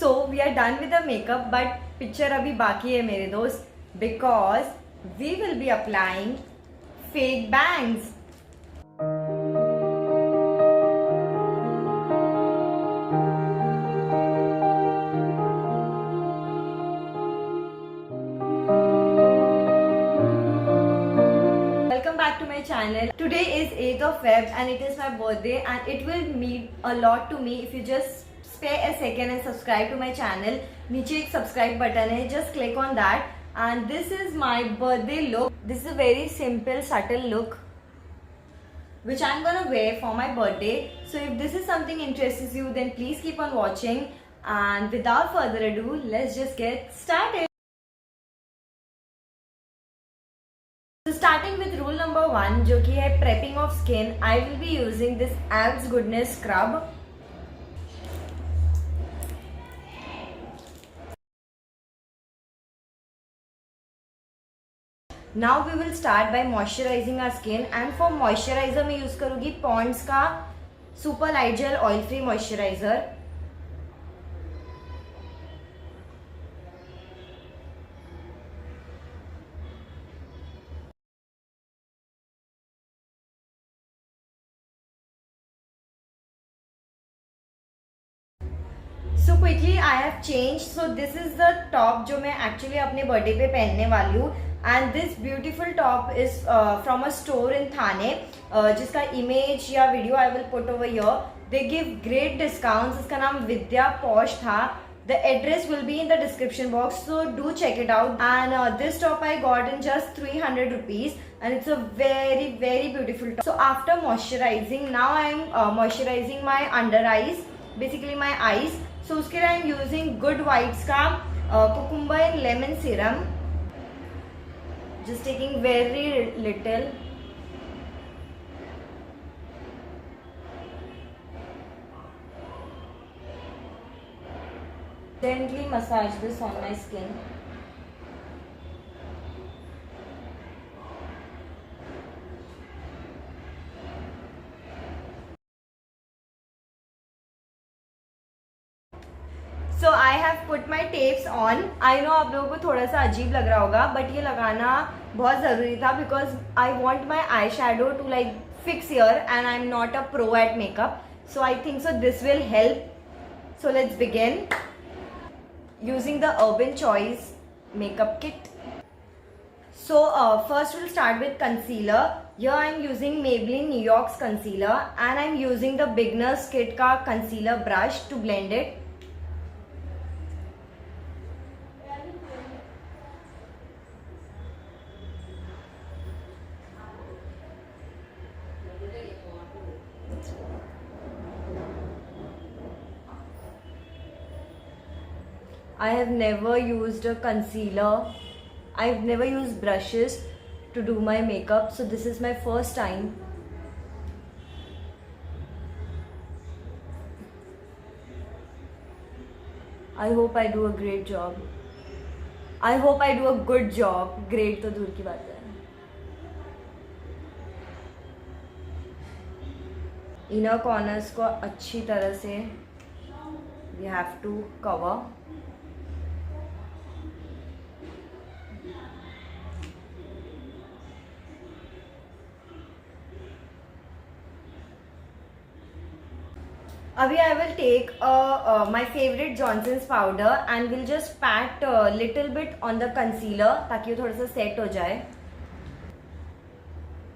So we are done with the makeup, but picture अभी बाकी है मेरे दोस्त, because we will be applying fake bangs. Welcome back to my channel. Today is 8th of Feb and it is my birthday, and it will mean a lot to me if you just spare a second and subscribe to my channel. नीचे एक subscribe button है, just click on that. And this is my birthday look. This is a very simple, subtle look which I'm gonna wear for my birthday. So if this is something interests you, then please keep on watching. And without further ado, let's just get started. So starting with rule number 1, जो कि है prepping of skin, I will be using this Abs Goodness scrub. Now we will start by moisturizing our skin, and for moisturizer मैं use करूँगी Pond's का Super Light Gel Oil Free Moisturizer. So quickly I have changed. So this is the top जो मैं actually अपने birthday पे पहनने वाली हूँ, and this beautiful top is from a store in Thane, जिसका image या video I will put over here. They give great discounts. इसका नाम विद्या पॉश था. The address will be in the description box, so do check it out. And this top I got in just 300 rupees, and it's a very beautiful top. So after moisturizing, now I am moisturizing my under eyes, basically my eyes. So उसके लिए I am using Good Vibes का cucumber and lemon serum. Just taking very little. Gently massage this on my skin. So I have put my tapes on. I know आप लोगों को थोड़ा सा अजीब लग रहा होगा, but ये लगाना बहुत ज़रूरी था because I want my eyeshadow to like fix here, and I'm not a pro at makeup. So I think so this will help. So let's begin using the Urban Choice makeup kit. So first we'll start with concealer. Here I'm using Maybelline New York's concealer, and I'm using the beginner's kit का concealer brush to blend it. I have never used a concealer. I've never used brushes to do my makeup, so this is my first time. I hope I do a great job. I hope I do a good job. Great तो दूर की बात है. Inner corners को अच्छी तरह से we have to cover. अभी I will take my favorite Johnson's powder and we'll just pat a little bit on the concealer ताकि वो थोड़ा सा set हो जाए.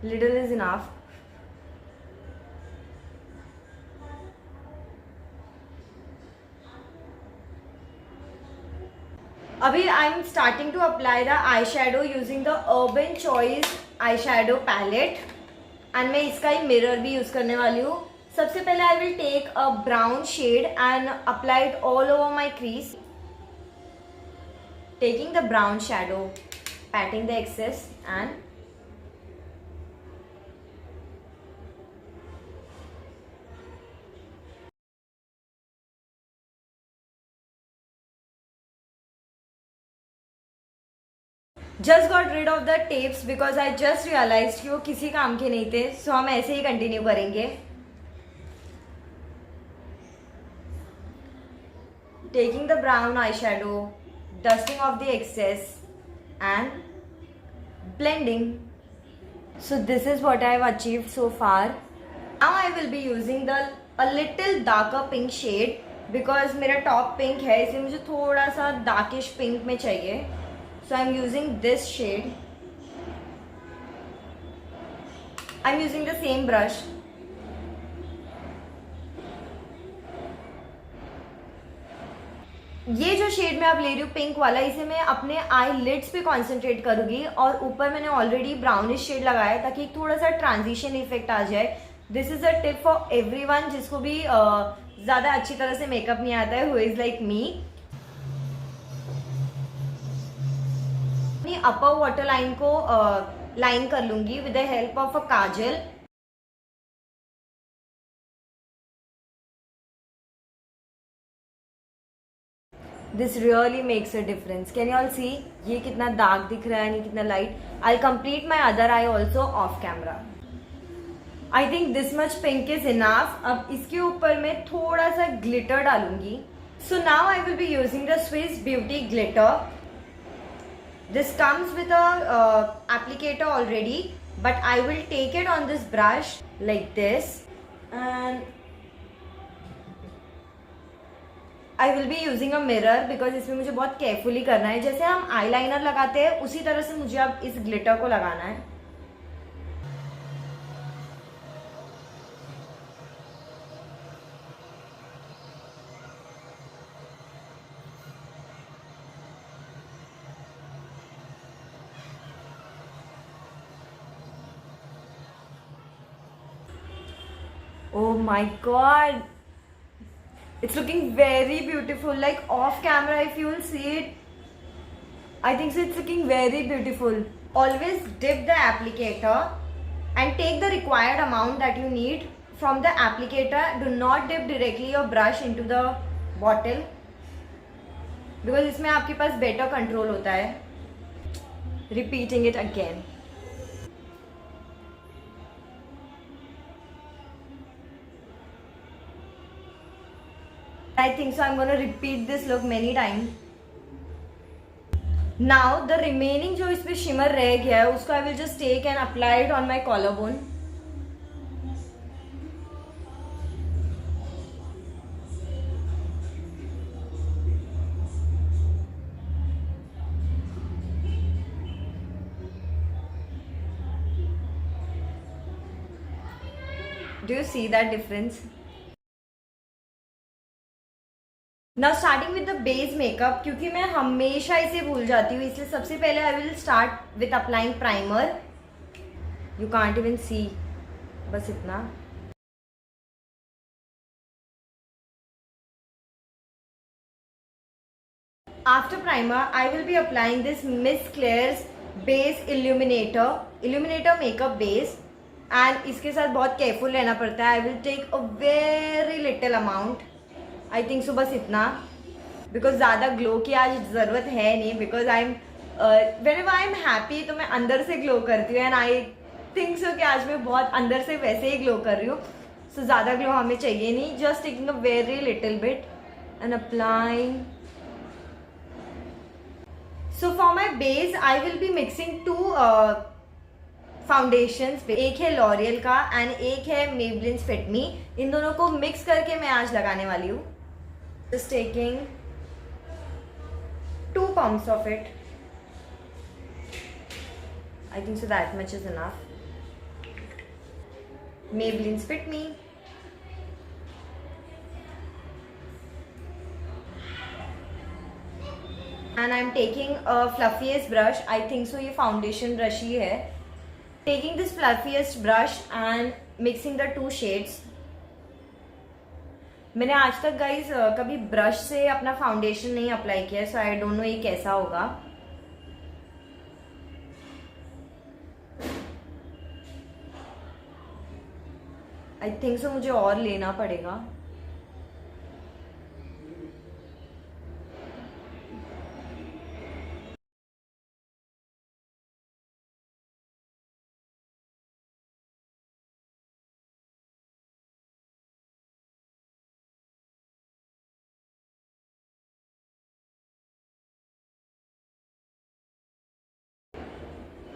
Little is enough. अभी I am starting to apply the eyeshadow using the Urban Choice eyeshadow palette, and मैं इसका ही mirror भी use करने वाली हूँ. सबसे पहले I will take a brown shade and apply it all over my crease. Taking the brown shadow, patting the excess, and just got rid of the tapes because I just realized कि वो किसी काम के नहीं थे. So हम ऐसे ही continue करेंगे. taking the brown eyeshadow, dusting off the excess and blending. So this is what I have achieved so far. Now I will be using the a little darker pink shade because मेरा top pink है, इसलिए मुझे थोड़ा सा darkish pink में चाहिए. So I'm using this shade. I'm using the same brush. ये जो शेड मैं अब ले रही हूँ पिंक वाला, इसे मैं अपने आई लिड्स पे कॉन्सेंट्रेट करूंगी और ऊपर मैंने ऑलरेडी ब्राउनिश शेड लगाया है ताकि थोड़ा सा ट्रांजिशन इफेक्ट आ जाए. This is a tip for everyone जिसको भी ज्यादा अच्छी तरह से मेकअप नहीं आता है, हु इज लाइक मी. अपनी अपर वाटर लाइन को लाइन कर लूंगी with the help of a kajal. This really makes a difference. Can you all see ये कितना डार्क दिख रहा है, नहीं कितना light. I complete my other eye also off camera. I think this much pink is enough. अब इसके ऊपर मैं थोड़ा सा ग्लिटर डालूंगी. So now I will be using the Swiss Beauty glitter. This comes with a applicator already, but I will take it on this brush like this and I will be using a mirror because इसमें मुझे बहुत carefully करना है. जैसे हम eyeliner लगाते हैं उसी तरह से मुझे अब इस ग्लिटर को लगाना है. Oh my god, it's looking very beautiful. Like off camera, if you will see it, I think so it's looking very beautiful. Always dip the applicator and take the required amount that you need from the applicator. Do not dip directly your brush into the bottle because इसमें आपके पास better control होता है. Repeating it again. I think so I'm going to repeat this look many times. Now the remaining जो इसमें shimmer रह गया है उसको I will just take and apply it on my collarbone. Do you see that difference? Now starting with the base makeup, क्योंकि मैं हमेशा इसे भूल जाती हूँ इसलिए सबसे पहले I will start with applying primer. You can't even see, बस इतना. After primer I will be applying this Miss Claire's base illuminator makeup base. And इसके साथ बहुत केयरफुल रहना पड़ता है. I will take a very little amount. I think so बस इतना, बिकॉज ज़्यादा ग्लो की आज ज़रूरत है नहीं. Because I am whenever I am happy तो मैं अंदर से ग्लो करती हूँ. एंड आई थिंक सो कि आज मैं बहुत अंदर से वैसे ही ग्लो कर रही हूँ. सो ज़्यादा ग्लो हमें चाहिए नहीं. Just taking a very little bit and applying. So for my base I will B mixing two foundations. एक है लॉरियल का एंड एक है मेबलिन्स फिट मी. इन दोनों को मिक्स करके मैं आज लगाने वाली हूँ. Just taking 2 pumps of it. I think so that much is enough. Maybelline's Fit Me. And I'm taking a fluffiest brush. I think so ये foundation brush ही है. Taking this fluffiest brush and mixing the 2 shades. मैंने आज तक guys कभी brush से अपना foundation नहीं apply किया, सो आई डोंट नो ये कैसा होगा. आई थिंक सो मुझे और लेना पड़ेगा.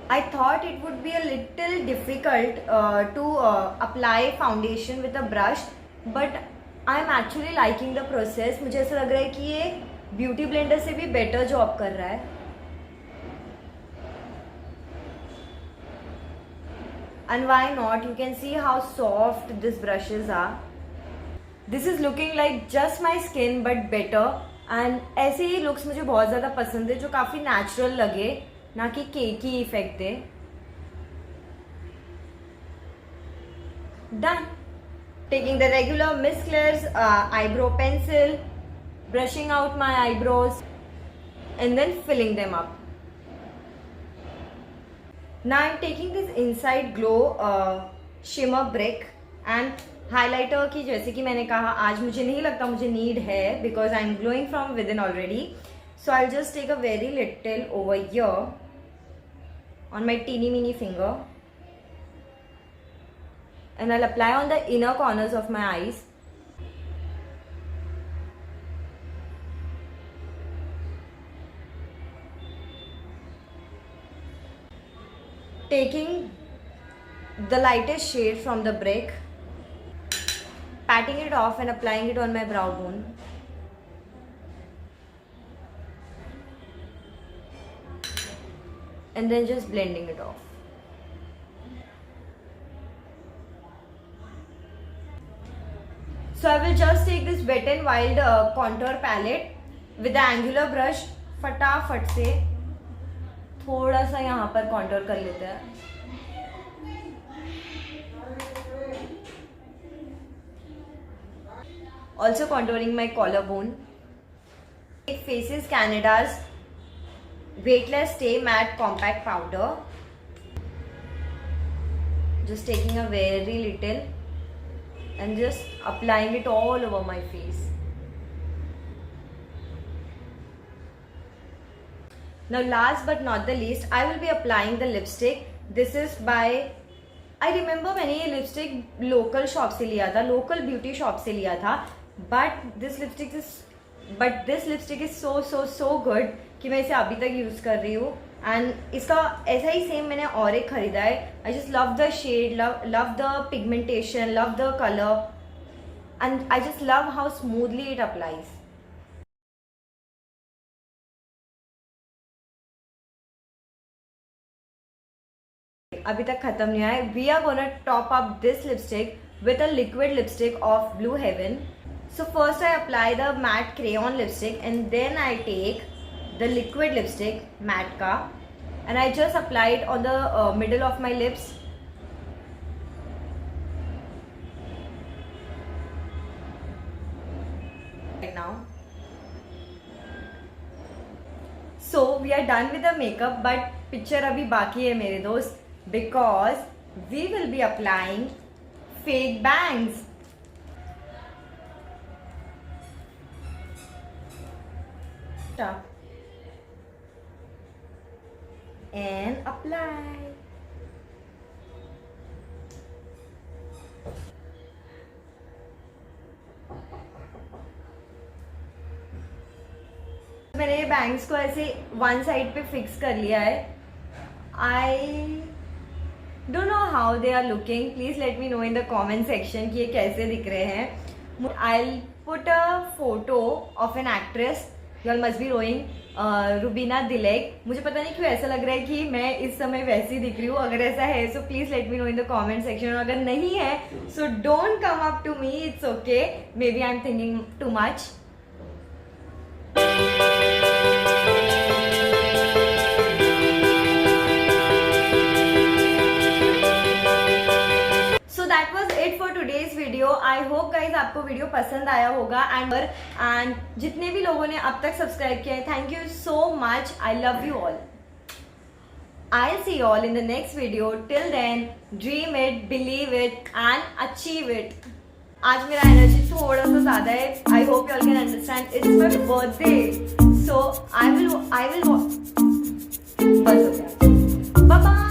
I thought it would be a little difficult to apply foundation with a brush, but I am actually liking the process. मुझे ऐसा लग रहा है कि ये ब्यूटी ब्लेंडर से भी बेटर जॉब कर रहा है. And why not? You can see how soft these brushes are. This is looking like just my skin but better. And ऐसे ही looks मुझे बहुत ज़्यादा पसंद है जो काफ़ी natural लगे, ना कि केकी इफेक्ट दे. Done. Taking the regular Miss Claire's eyebrow pencil, brushing out my eyebrows, and then filling them up. Now I'm taking this Inside Glow shimmer brick and highlighter की, जैसे कि मैंने कहा आज मुझे नहीं लगता मुझे need है because I'm glowing from within already. So I'll just take a very little over here on my teeny mini finger and I'll apply on the inner corners of my eyes. Taking the lightest shade from the brick, patting it off and applying it on my brow bone. And then just blending it off. So I will just take this Wet n Wild contour palette with the angular brush, फटाफट से थोड़ा सा यहाँ पर contour कर लेते हैं. Also contouring my collarbone. Faces Canada's Weightless Stay Matte Compact Powder. Just taking a very little and just applying it all over my face. Now last but not the least, I will be applying the lipstick. This is by, I remember मैंने ये lipstick local shop से लिया था, local beauty shop से लिया था, but this lipstick is so good कि मैं इसे अभी तक यूज कर रही हूँ. एंड इसका ऐसा ही सेम मैंने और एक खरीदा है. I just love the shade, love the pigmentation, love the colour and I just love how smoothly it applies. अभी तक खत्म नहीं है. We are gonna top up this lipstick with a liquid lipstick of Blue Heaven. So first I apply the matte crayon lipstick and then I take the liquid lipstick matte ka and I just apply it on the middle of my lips. Right now. So we are done with the makeup, but picture abhi baki hai mere dost, because we will be applying fake bangs. Stop and apply. मैंने ये bangs को ऐसे one side पे fix कर लिया है. आई don't know how they are looking. Please let me know in the comment section कि ये कैसे दिख रहे हैं. I'll put a photo of an actress. You all must be knowing Rubina Dilaik. मुझे पता नहीं क्यों ऐसा लग रहा है कि मैं इस समय वैसी दिख रही हूँ. अगर ऐसा है so please let me know in the comment section. और अगर नहीं है so don't come up to me. It's okay. Maybe I'm thinking too much. That was it for today's video. I hope guys आपको video पसंद आया होगा and जितने भी लोगों ने अब तक सब्सक्राइब किया है, thank you so much. I love you all. I'll see you all in the next video. Till then, dream it, believe it and achieve it. आज मेरा एनर्जी थोड़ा सा ज़्यादा है. I hope you all can understand. It's my birthday, so I will. बस हो गया. Bye bye.